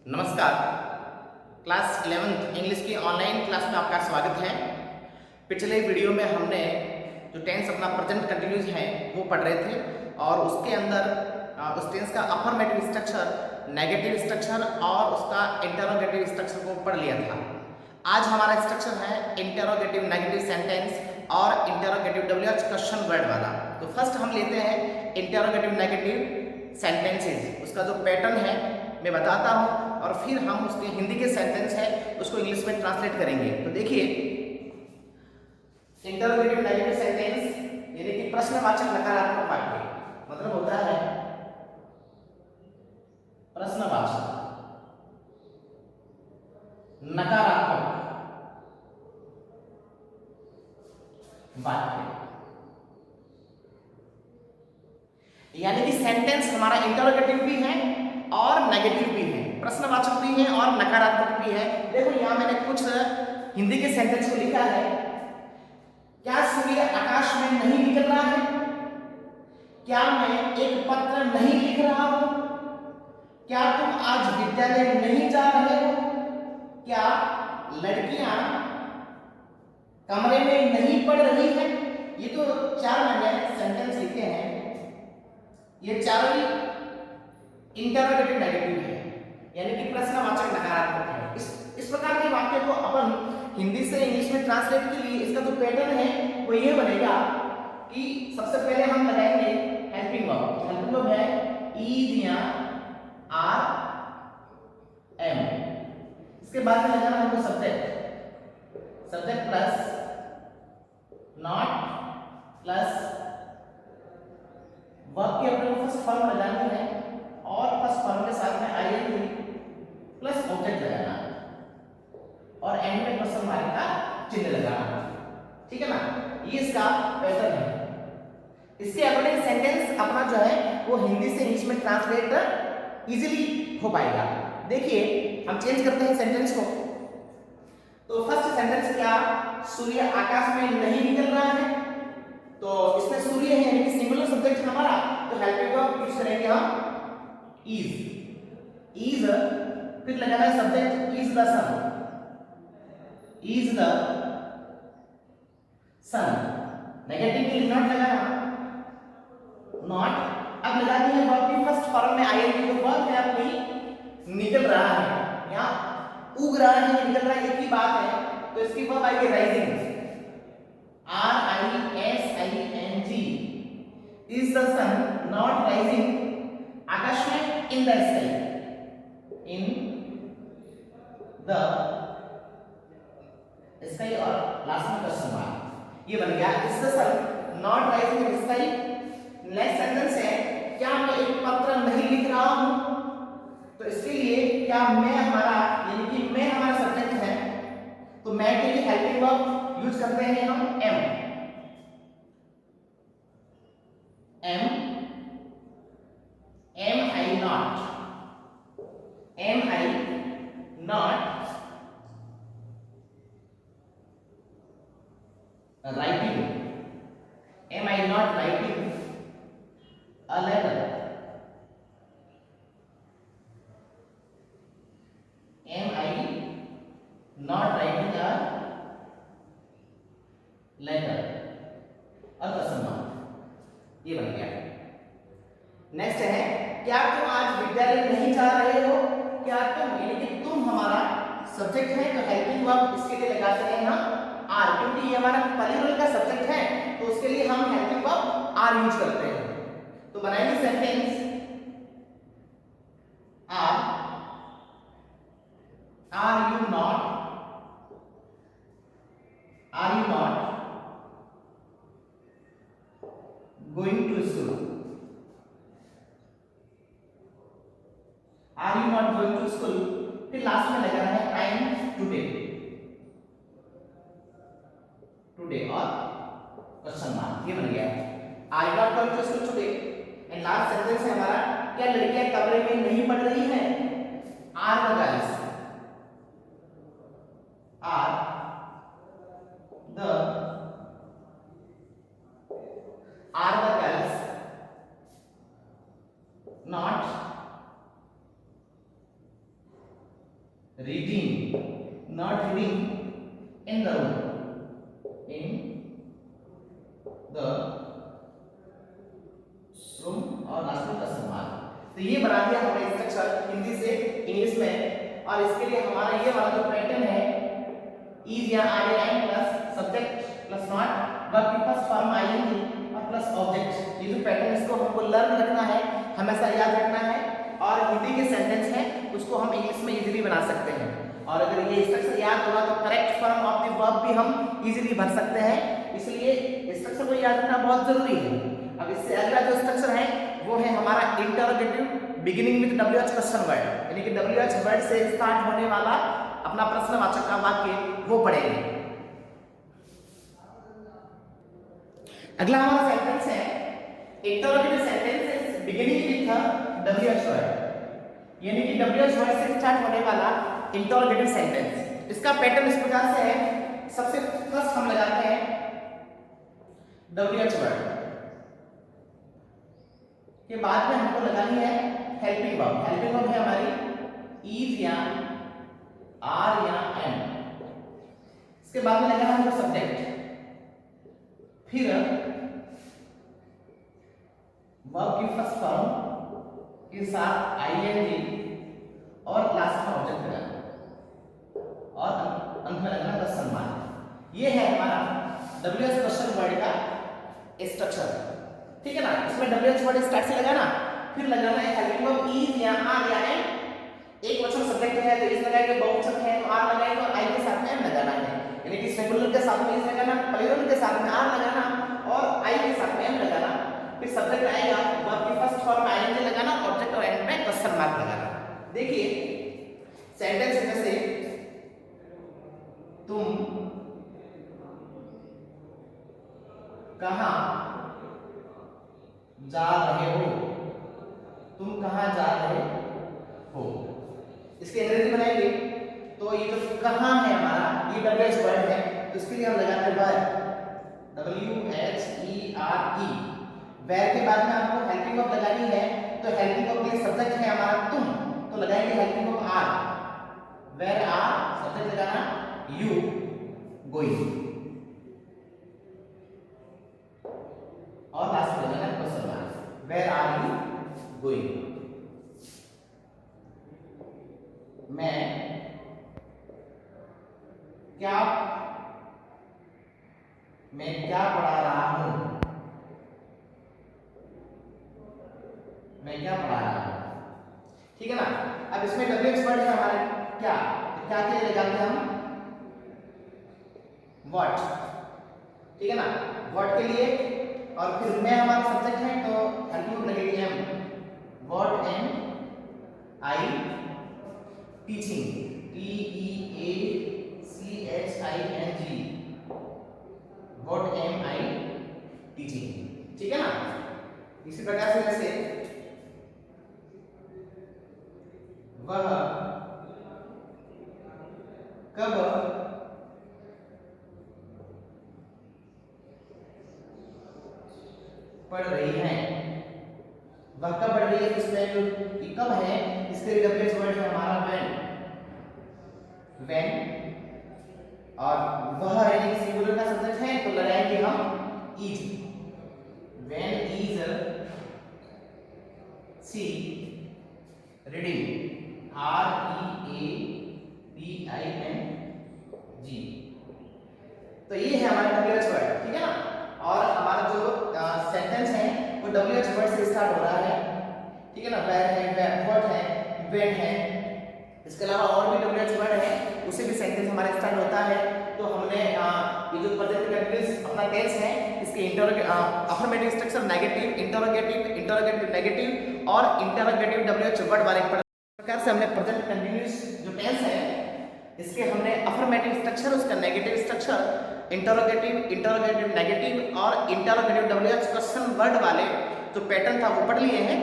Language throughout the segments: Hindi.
नमस्कार। क्लास 11th इंग्लिश की ऑनलाइन क्लास में आपका स्वागत है। पिछले वीडियो में हमने जो टेंस अपना प्रेजेंट कंटिन्यूस है वो पढ़ रहे थे और उसके अंदर उस टेंस का अफर्मेटिव स्ट्रक्चर, नेगेटिव स्ट्रक्चर और उसका इंटरोगेटिव स्ट्रक्चर को पढ़ लिया था। आज हमारा स्ट्रक्चर है इंटरोगेटिव नेगेटिव सेंटेंस और इंटरोगेटिव WH क्वेश्चन वर्ड वाला। तो फर्स्ट हम लेते हैं इंटरोगेटिव नेगेटिव सेंटेंसेस। उसका जो पैटर्न है मैं बताता हूँ और फिर हम उसके हिंदी के सेंटेंस है उसको इंग्लिश में ट्रांसलेट करेंगे। तो देखिए, इंटरोगेटिव नेगेटिव सेंटेंस यानी कि प्रश्नवाचक नकारात्मक वाक्य मतलब होता है प्रश्नवाचक नकारात्मक वाक्य, यानी कि सेंटेंस हमारा इंटरोगेटिव भी है और नेगेटिव भी है, प्रश्नवाचक भी है और नकारात्मक भी है। देखो यहां मैंने कुछ हिंदी के सेंटेंस को लिखा है। क्या सूर्य आकाश में नहीं निकल रहा है? क्या मैं एक पत्र नहीं लिख रहा हूं? क्या तुम आज विद्यालय नहीं जा रहे हो? क्या लड़कियां कमरे में नहीं पढ़ रही हैं? ये तो चार मैंने सेंटेंस लिखे हैं, ये चारों ही इंटरोगेटिव नेगेटिव है, यानी कि प्रश्नवाचक नकारात्मक है। इस प्रकार के वाक्य को अपन हिंदी से इंग्लिश में ट्रांसलेट के लिए इसका जो पैटर्न है वो ये बनेगा कि सबसे पहले हम लगाएंगे हेल्पिंग वर्ब। हेल्पिंग वर्ब है इज या आर एम। इसके बाद में लगाना हमको subject, subject plus not plus verb की अपने को फर्स्ट फॉर्म लगानी है और फर्स्ट फॉर्म के साथ में आईएनजी प्लस ऑब्जेक्ट लगाना और एंड में क्वेश्चन मार्क का चिन्ह लगाना। ठीक है ना, ये इसका पैटर्न है। इसके अकॉर्डिंग सेंटेंस अपना जो है वो हिंदी से इंग्लिश में ट्रांसलेट इजीली हो पाएगा। देखिए हम चेंज करते हैं सेंटेंस को। तो फर्स्ट सेंटेंस क्या, सूर्य आकाश में नहीं निकल रहा है। तो इसमें सूर्य है यानी कि सिंगुलर सब्जेक्ट है हमारा, तो हेल्पिंग वर्ब यूज करेंगे हम इज। फिर लगाना है subject is the sun, is the sun. Negative के लिए नॉट लगाना, नॉट। अब लगानी है वर्ब की फर्स्ट फॉर्म में आईएनजी, जो वर्ब है अपनी निकल रहा है या उग रहा है, निकल रहा है, एक ही बात है। तो इसकी वर्ब आएगी rising, RISING। Is the sun not rising आकाश में, in the sky, in the sky और लास्ट में क्वेश्चन मार्क, ये बन गया is the sun not rising in the sky. Next sentence है क्या मैं एक पत्र नहीं लिख रहा हूं। तो इसके लिए क्या मैं हमारा यानी कि मैं हमारा सब्जेक्ट है, तो मैं के लिए हेल्पिंग वर्ब यूज करते हैं हम am. I not writing, am I not writing a letter, am I not writing a letter और क्वेश्चन मार्क, ये बन गया। नेक्स्ट है क्या तुम आज विद्यालय नहीं जा रहे हो। क्या तुम यानी कि तुम हमारा सब्जेक्ट है, तो हेल्पिंग वर्ब इसके लिए लगाते हैं हम आर, क्योंकि ये हमारा प्लूरल का सब्जेक्ट है तो उसके लिए हम हेल्पिंग वर्ब आर यूज करते हैं। तो बनाएंगे sentence are you not going to school, are you not going to school. फिर लास्ट में लगाना है टाइम टुडे, और क्वेश्चन मार्क, ये बन गया are you not going to school today. And last sentence है हमारा क्या लड़कियां कमरे में नहीं पढ़ रही हैं। Are the girls, are the girls not reading, not reading in the room, in the room और लास्ट में क्वेश्चन मार्क। तो ये बना दिया हमने स्ट्रक्चर हिंदी से इंग्लिश में। और इसके लिए हमारा ये वाला जो पैटर्न है इज या आर या am plus subject plus not verb की फर्स्ट फॉर्म आईएनजी और प्लस ऑब्जेक्ट, ये जो पैटर्न इसको हमको लर्न रखना है, हमेशा याद रखना है। और हिंदी के सेंटेंस है उसको हम इंग्लिश में इजीली बना सकते हैं। और अगर ये स्ट्रक्चर याद होगा तो correct form of the verb भी हम इजीली भर सकते हैं, इसलिए स्ट्रक्चर को याद रखना बहुत जरूरी है। अब इससे अगला जो स्ट्रक्चर है वो है हमारा interrogative beginning with WH question word, यानी कि WH वर्ड से स्टार्ट होने वाला अपना प्रश्नवाचक का वाक्य वो पढ़ेंगे। अगला हमारा सेंटेंस है interrogative sentences beginning with WH word, यानी कि WH वर्ड से स्टार्ट होने वाला इंटरोगेटिव सेंटेंस। इसका पैटर्न इस प्रकार से है, सबसे फर्स्ट हम लगाते हैं WH वर्ड के बाद में हमको लगानी है हेल्पिंग वर्ब। हेल्पिंग वर्ब है हमारी इज या आर या एम। इसके बाद में लगाना हमको सब्जेक्ट, फिर वर्ब की फर्स्ट फॉर्म के साथ आईएनजी और लास्ट में ऑब्जेक्ट लगाना और अंत में लगाना क्वेश्चन मार्क। ये है हमारा WH क्वेश्चन वर्ड का स्ट्रक्चर, ठीक है ना। इसमें WH वर्ड स्टार्ट से लगाना, फिर लगाना है हेल्पिंग वर्ब इज या आर या एम। एक वचन सब्जेक्ट है तो इज लगाएंगे, बहुवचन है तो आर लगाएंगे और आई के साथ में एम लगाना है, यानी कि सिंगुलर के साथ में इज लगाना, प्लूरल के साथ में आर लगाना और आई के साथ में एम लगाना। फिर सब्जेक्ट आएगा, वर्ब की फर्स्ट फॉर्म में आईएनजी लगाना, ऑब्जेक्ट और एंड में क्वेश्चन मार्क लगाना। देखिए सेंटेंस है जैसे तुम कहां जा रहे हो, तुम कहां जा रहे हो। इसके अंग्रेजी बनाएंगे तो ये जो कहां है हमारा ये WH वर्ड है, तो इसके लिए हम लगाते हैं वर्ब WHERE। वेयर के बाद में आपको हेल्पिंग वर्ब लगानी है, तो हेल्पिंग वर्ब के लिए सब्जेक्ट है हमारा तुम, तो लगाएंगे helping verb are. Where are subject लगाना यू गोइंग और लास्ट में लगाना question mark, where are you going. मैं क्या पढ़ा रहा हूं, मैं क्या पढ़ा रहा हूं, ठीक है ना। अब इसमें WH वर्ड है हमारे क्या, तो क्या के लिए लगाते हैं हम व्हाट, ठीक है ना, व्हाट के लिए। और फिर मैं हमारा सब्जेक्ट है तो हेल्पिंग वर्ब लगेगी am, what am I teaching, TEACHING, what am I teaching, ठीक है ना। इसी प्रकार से जैसे वह कब पढ़ रही हैं, वह कब पढ़ रही है, इसमें जो कब है इसके लिए WH वर्ड है हमारा when। और वह यानी कि सिंगुलर का सब्जेक्ट है तो लगाएंगे हम is, when is she reading, READING। तो ये है हमारा WH वर्ड, ठीक है ना। और हमारा जो सेंटेंस है वो WH वर्ड से स्टार्ट हो रहा है, ठीक है ना। वेयर है, व्हाट है, व्हेन है। इसके अलावा और भी WH वर्ड है उससे भी सेंटेंस हमारा स्टार्ट होता है। तो हमने ये जो प्रेजेंट कंटीन्यूअस अपना टेंस है इसके affirmative structure negative, interrogative, interrogative negative और इंटरोगेटिव WH वर्ड वाले प्रकार से हमने प्रेजेंट कंटीन्यूअस जो टेंस है इसके हमने अफर्मेटिव स्ट्रक्चर, उसका negative structure, interrogative, interrogative negative और इंटरोगेटिव WH क्वेश्चन वर्ड वाले जो पैटर्न था वो पढ़ लिए हैं।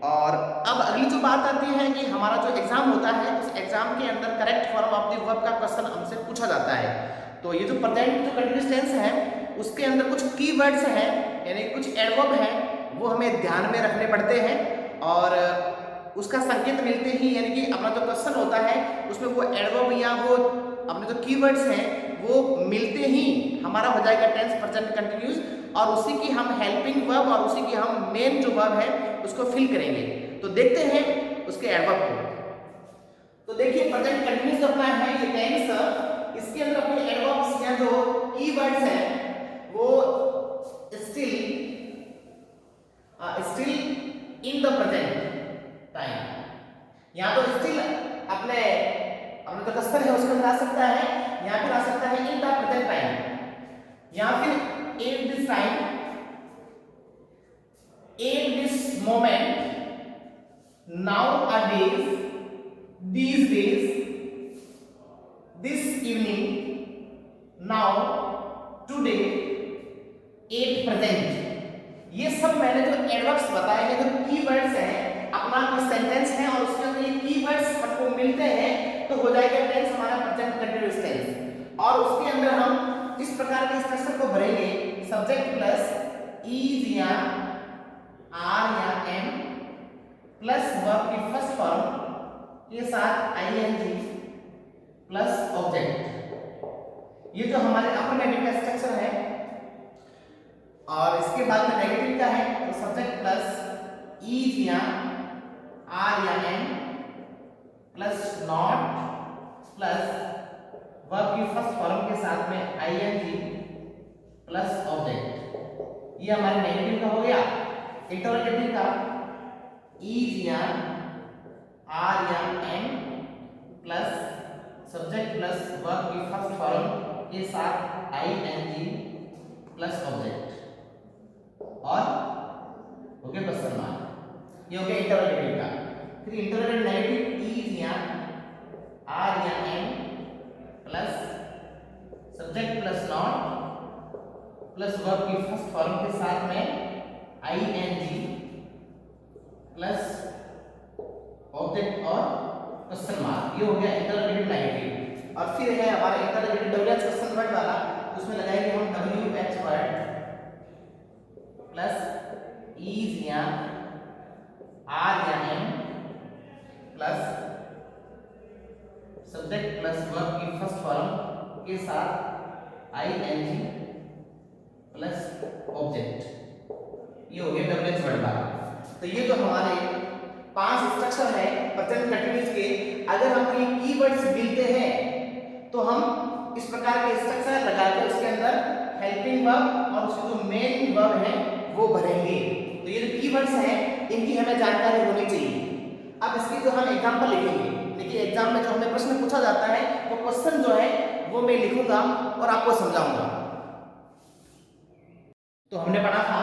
और अब अगली जो बात आती है कि हमारा जो एग्जाम होता है उस एग्जाम के अंदर correct form of the verb का क्वेश्चन हमसे पूछा जाता है। तो ये जो प्रेजेंट जो कंटीन्यूअस टेंस है उसके अंदर कुछ कीवर्ड्स हैं, यानी कुछ एडवर्ब हैं, वो हमें ध्यान में रखने पड़ते हैं। और उसका संकेत मिलते ही, यानी कि अपना जो क्वेश्चन होता है उसमें वो एडवर्ब या वो अपने जो कीवर्ड्स हैं वो मिलते ही हमारा हो जाएगा टेंस प्रेजेंट कंटिन्यूस, और उसी की हम हेल्पिंग वर्ब और उसी की हम मेन जो वर्ब है उसको फिल करेंगे। तो देखते हैं उसके एडवर्ब को। तो देखिए प्रेजेंट कंटिन्यूस जो अपना है ये टेंस, इसके अंदर अपने एडवर्ब्स या जो कीवर्ड्स हैं वो still in the present time, या तो स्टिल अपने अपने जो क्वेश्चन है उसके अंदर आ सकता है, या फिर आ सकता है इन द प्रेजेंट टाइम, या फिर eight this time, at this moment, now a days, these days, this evening, now, today, at present। ये सब मैंने जो एडवर्ब्स बताए हैं, जो कीवर्ड्स हैं, अपना कोई सेंटेंस है और उसके अंदर ये कीवर्ड्स हमको मिलते हैं तो हो जाएगा टेंस हमारा प्रेजेंट कंटीन्यूअस टेंस। और उसके अंदर हम इस प्रकार के स्ट्रक्चर को भरेंगे, सब्जेक्ट प्लस इज या आर या एम प्लस वर्ब की फर्स्ट फॉर्म के साथ आईएनजी प्लस ऑब्जेक्ट। ये जो हमारे अफर्मेटिव का स्ट्रक्चर है, और इसके बाद में नेगेटिव का है तो सब्जेक्ट प्लस इज या आर या am plus not plus verb की फर्स्ट फॉर्म के साथ में आईएनजी प्लस ऑब्जेक्ट। ये हमारे नेगेटिव का हो गया। इंटरोगेटिव का इज या आर या am plus subject plus verb की फर्स्ट फॉर्म के साथ आईएनजी प्लस ऑब्जेक्ट, और हो गया क्वेश्चन मार्क। ये हो गया इंटरोगेटिव का। फिर इंटरोगेटिव नेगेटिव इज या आर या am plus subject plus not plus verb की फर्स्ट फॉर्म के साथ में आईएनजी प्लस ऑब्जेक्ट और क्वेश्चन मार्क। ये हो गया इंटरोगेटिव नेगेटिव। और फिर है हमारा इंटरोगेटिव डब्ल्यूएच क्वेश्चन वर्ड वाला, उसमें लगाएंगे हम डब्ल्यूएच वर्ड प्लस इज या आर या am plus subject plus verb की फर्स्ट फॉर्म के साथ आईएनजी प्लस ऑब्जेक्ट। ये हो गया डब्ल्यूएच वर्ड वाला। तो ये जो हमारे 5 स्ट्रक्चर है प्रेजेंट कंटीन्यूअस के, अगर हमको ये कीवर्ड्स मिलते हैं तो हम इस प्रकार के स्ट्रक्चर लगाकर उसके अंदर हेल्पिंग वर्ब और उसकी जो मेन वर्ब है वो भरेंगे। तो ये जो कीवर्ड्स हैं इनकी हमें जानकारी होनी चाहिए। अब इसकी जो हम एग्जांपल लिखेंगे, देखिए एग्जाम में जो हमें प्रश्न पूछा जाता है वो क्वेश्चन जो है वो मैं लिखूंगा और आपको समझाऊंगा। तो हमने पढ़ा था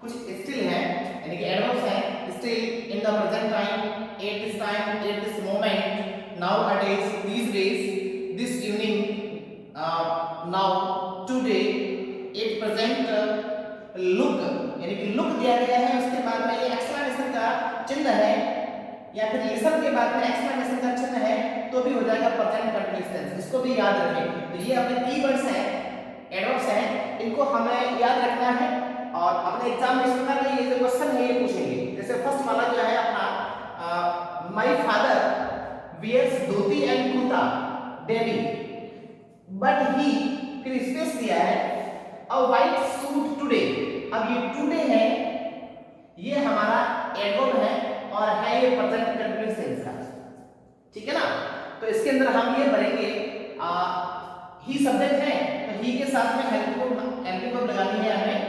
कुछ स्टिल है यानी कि एडवर्ब्स है, still in the present time, at this time, at this moment, nowadays, these days, this evening, now, today, at present, look यानी कि लुक दिया गया है, उसके बाद में ये एक्सक्लेमेशन का चिन्ह है या फिर लिसन के बाद में एक्सक्लेमेशन का चिन्ह है तो भी हो जाएगा प्रेजेंट कंटीन्यूअस टेंस। इसको भी याद रखें। तो ये अपने कीवर्ड्स हैं, एडवर्ब्स हैं, इनको हमें याद रखना है और अपने एग्जाम में इस प्रकार के ये जो क्वेश्चन है ये पूछेंगे। जैसे फर्स्ट वाला जो है अपना my father wears dhoti and kurta daily but he, फिर स्पेस दिया है अ व्हाइट सूट टुडे। अब ये टुडे है, ये हमारा एडवर्ब है और है ये प्रेजेंट कंटीन्यूअस टेंस का, ठीक है ना। तो इसके अंदर हम ये भरेंगे ही सब्जेक्ट है तो ही के साथ में हेल्पिंग वर्ब लगानी है हमें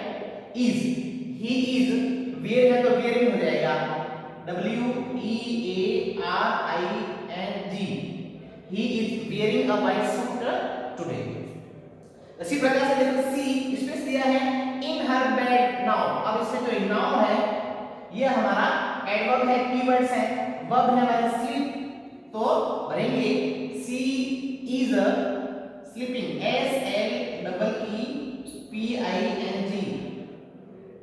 इज, ही इज, वेयर है तो वेयरिंग हो जाएगा W E A R I N G, he is wearing a white suit today। इसी प्रकार से देखो सी स्पेस दिया है इन हर बेड नाउ। अब इसमें जो नाउ है ये हमारा एडवर्ब है, कीवर्ड्स है, वर्ब है हमारा स्लीप, तो भरेंगे she is sleeping, SLEEPING,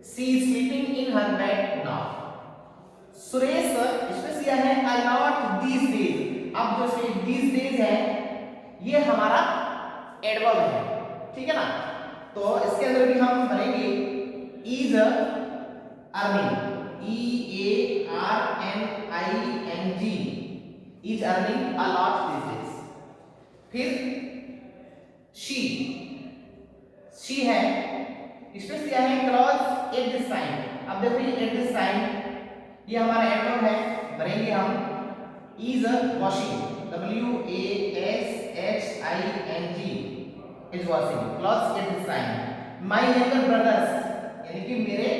she is sleeping in her bed now. Suresh इसमें दिया है a lot these days। अब जो से these days है ये हमारा एडवर्ब है, ठीक है ना। तो इसके अंदर भी हम भरेंगे is earning, EARNING is earning a lot this days. फिर शी है, इसमें दिया है क्लॉज एट दिस टाइम। अब देखो ये एट दिस टाइम ये हमारा एडवर्ब है, भरेंगे हम is washing, WASHING is washing, clause eight this time. My younger brothers यानी कि मेरे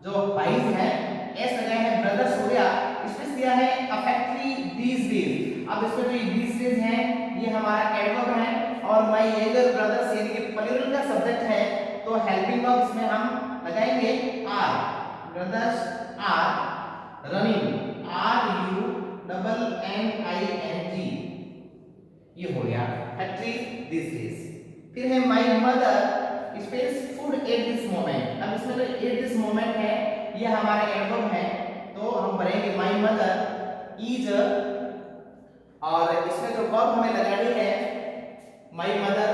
जो भाई हैं, एस लगाया है, ब्रदर्स हो गया, इसमें दिया है अ फैक्ट्री दीस डेज। अब इसमें जो ये दीस डेज है ये हमारा एडवर्ब है, और माय यंगर ब्रदर्स यानी कि प्लूरल का सब्जेक्ट है, तो हेल्पिंग वर्ब इसमें हम लगाएंगे are. Brothers are running, RUNNING, ये हो गया फैक्ट्री दिस डेज। फिर है my mother space food at this moment. अब इसमें जो एट दिस मोमेंट है ये हमारा एडवर्ब है, तो हम भरेंगे माय मदर इज, और इसमें जो वर्ब हमें लगानी है my mother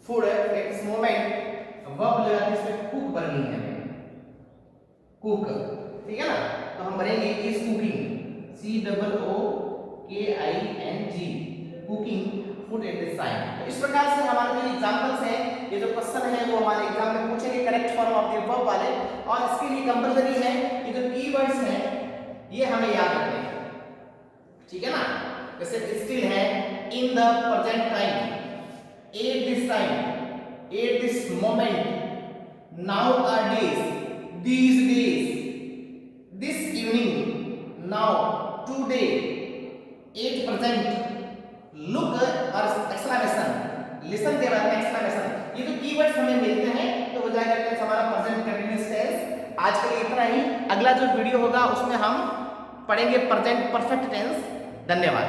food at this moment, verb लगाते इसमें कुक भरनी है हमें, कुक, ठीक है ना। तो हम भरेंगे is cooking, COOKING, cooking food at this time. तो इस प्रकार से हमारे जो एग्जांपल्स हैं, ये जो क्वेश्चन है वो हमारे एग्जाम में पूछेंगे correct form of the verb वाले, और इसके लिए कंपलसरी है कि जो कीवर्ड्स हैं ये हमें याद रखने हैं, ठीक है ना। जैसे स्टिल है, in the present time, at this time, at this moment, nowadays, these days, this evening, now, today, 8%, look और exclamation, listen के बाद में exclamation, ये तो कीवर्ड्स हमें मिलते हैं तो हो जाएगा कि हमारा प्रेजेंट कंटीन्यूअस टेंस। आज के लिए इतना ही, अगला जो वीडियो होगा उसमें हम पढ़ेंगे प्रेजेंट परफेक्ट टेंस। धन्यवाद।